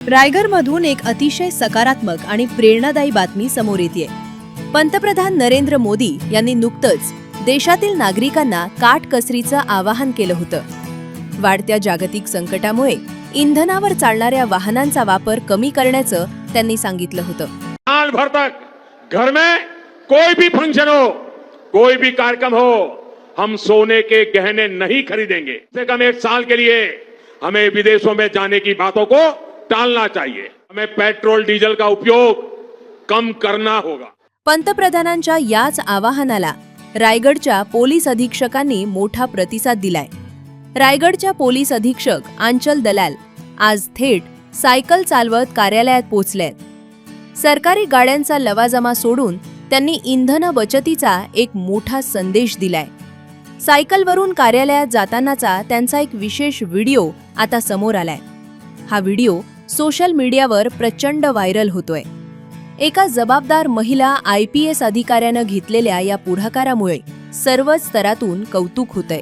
रायगडमधून एक अतिशय सकारात्मक आणि प्रेरणादायी बातमी समोर येते। पंतप्रधान नरेंद्र मोदी यांनी नुकतंच देशातील नागरिकांना काटकसरीचं आवाहन केलं होतं। वाढत्या जागतिक संकटामुळे इंधनावर चालणाऱ्या वाहनांचा वापर कमी करण्याचं त्यांनी सांगितलं होतं। साल भर तक घर में कोई भी फंक्शन हो, कोई भी कार्यक्रम हो, हम सोने के गहने नहीं खरीदेंगे। कम से कम एक साल के लिए हमें विदेशों में जाने की बातों को टालना चाहिए। हमें पेट्रोल डीजल का उपयोग कम करना होगा। पंतप्रधानांच्या याच आवाहनाला रायगडच्या पोलीस अधीक्षकांनी मोठा प्रतिसाद दिलाय। रायगडच्या पोलीस अधीक्षक आंचल दलाल आज थेट सायकल चालवत कार्यालयात पोहोचलेत। सरकारी गाड्यांचा लवाजमा सोडून त्यांनी इंधन बचतीचा एक मोठा संदेश दिलाय। सायकलवरून कार्यालयात जातानाचा त्यांचा एक विशेष व्हिडिओ आता समोर आलाय। हा व्हिडिओ सोशल मीडियावर प्रचंड व्हायरल होतोय। एका जबाबदार महिला IPS अधिकाऱ्यानं घेतलेल्या या पुढाकारामुळे सर्वच स्तरातून कौतुक होतंय।